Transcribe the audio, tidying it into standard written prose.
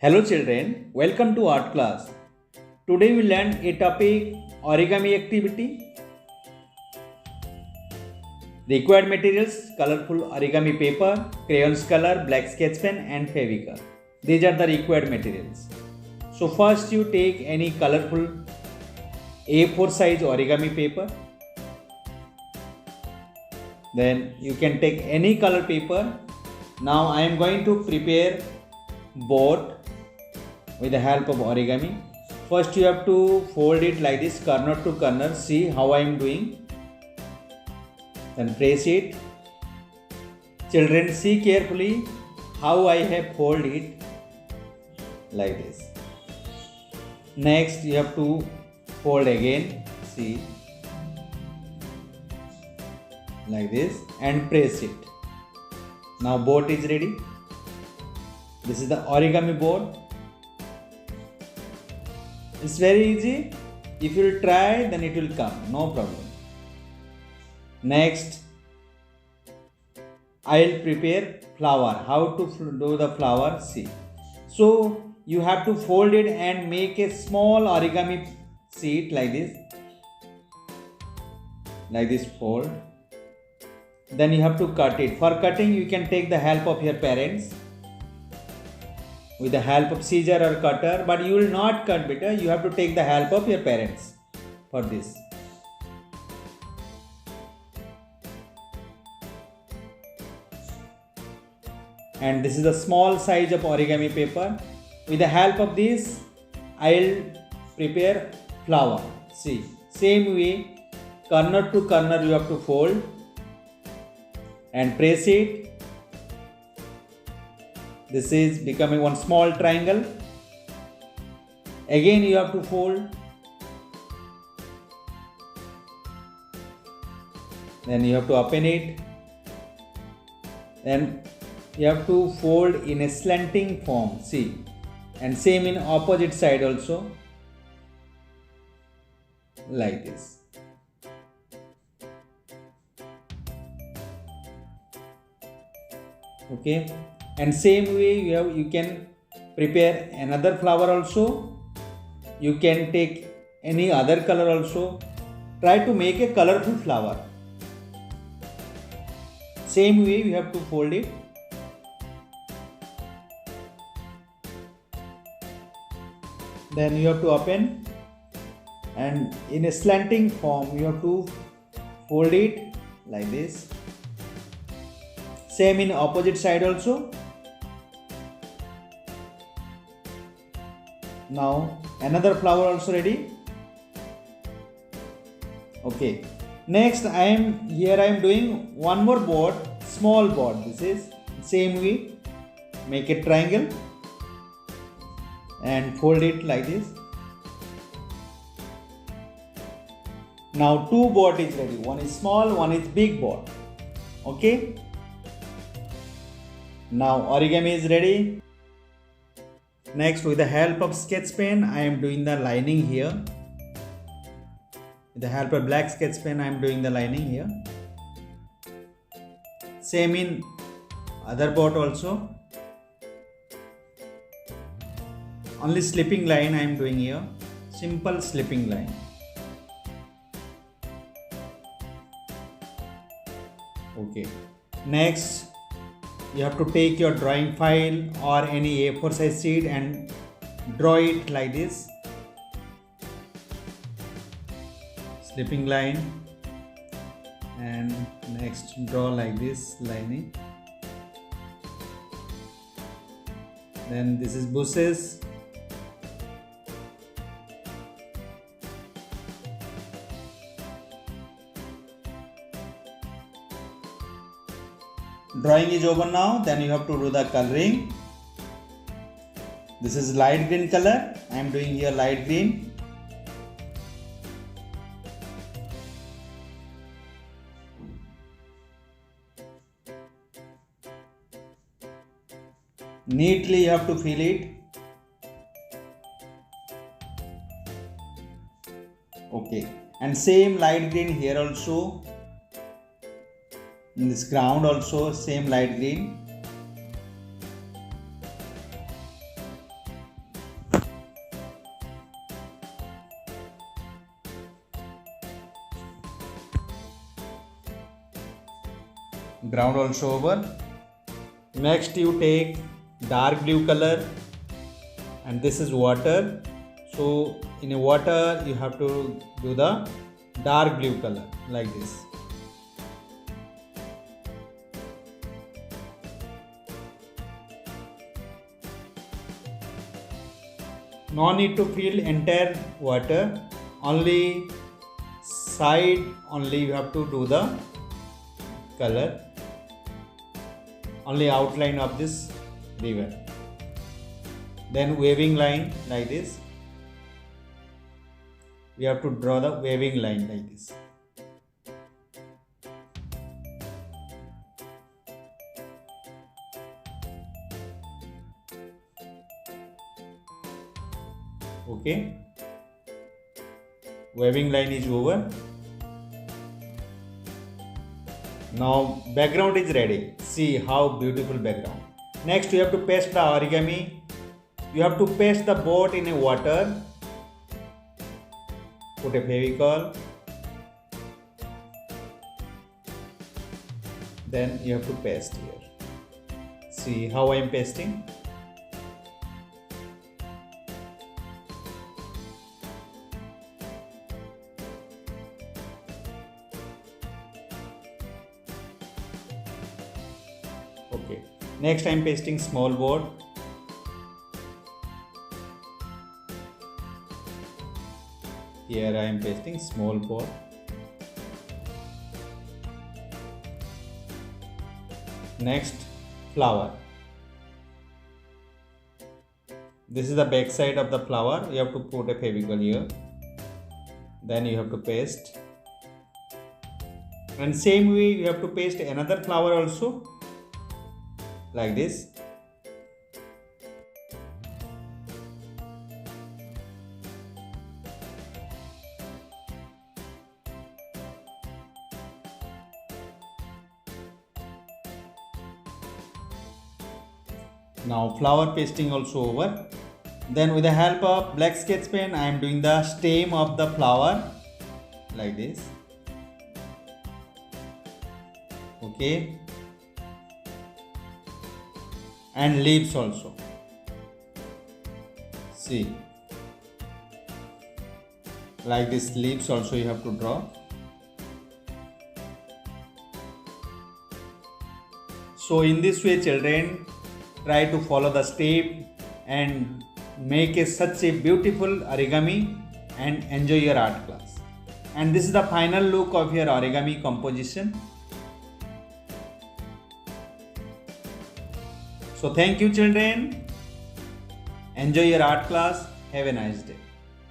Hello children, welcome to art class. Today we learn a topic origami activity. Required materials colorful origami paper, crayons color, black sketch pen and Fevicol. These are the required materials. So first you take any colorful A4 size origami paper. Then you can take any color paper. Now I am going to prepare board with the help of origami. First you have to fold it like this, corner to corner. See how I am doing. Then press it. Children, see carefully how I have folded it like this. Next you have to fold again. See, like this, and press it. Now board is ready. This is the origami board. It's very easy. If you will try, then it will come, no problem. Next, I'll prepare flower. How to do the flower? See. So you have to fold it and make a small origami sheet like this. Like this fold. Then you have to cut it. For cutting, you can take the help of your parents with the help of scissor or cutter, but you will not cut better. You have to take the help of your parents for this. And this is a small size of origami paper. With the help of this, I'll prepare flower. See, same way, corner to corner you have to fold and press it. This is becoming one small triangle. Again you have to fold. Then you have to open it. Then you have to fold in a slanting form. See, and same in opposite side also. Like this. Okay. And same way you can prepare another flower also. You can take any other color also. Try to make a colorful flower. Same way you have to fold it. Then you have to open, and in a slanting form you have to fold it like this. Same in opposite side also. Now another flower also ready. Okay. Next I am doing one more board, small board. This is same way. Make a triangle and fold it like this. Now two board is ready. One is small, one is big board. Okay. Now origami is ready. Next, with the help of sketch pen, I am doing the lining here. With the help of black sketch pen, I am doing the lining here. Same in other board also. Only slipping line I am doing here. Simple slipping line. Okay. Next, you have to take your drawing file or any A4 size sheet and draw it like this. Slipping line, and next draw like this lining. Then this is bushes. Drawing is over now. Then you have to do the coloring. This is light green color. I am doing here light green. Neatly you have to fill it. Okay. And same light green here also. In this ground also same light green. ground also over. Next you take dark blue color, and this is water. So in a water you have to do the dark blue color like this. No need to fill entire water, only side only you have to do the color, only outline of this river. Then waving line like this. We have to draw the waving line like this. Okay. Waving line is over. Now background is ready. See how beautiful background. Next you have to paste the origami. You have to paste the boat in a water. Put a Fevicol. Then you have to paste here. See how I am pasting. Okay. Next I am pasting small boat. Here I am pasting small boat. Next flower. This is the back side of the flower. You have to put a Fevicol here. Then you have to paste. And same way you have to paste another flower also. Like this. Now flower pasting also over. Then with the help of black sketch pen I am doing the stem of the flower like this. Okay. And leaves also. See. Like this leaves also you have to draw. So in this way children, try to follow the step and make such a beautiful origami and enjoy your art class. And this is the final look of your origami composition. So thank you children. Enjoy your art class. Have a nice day.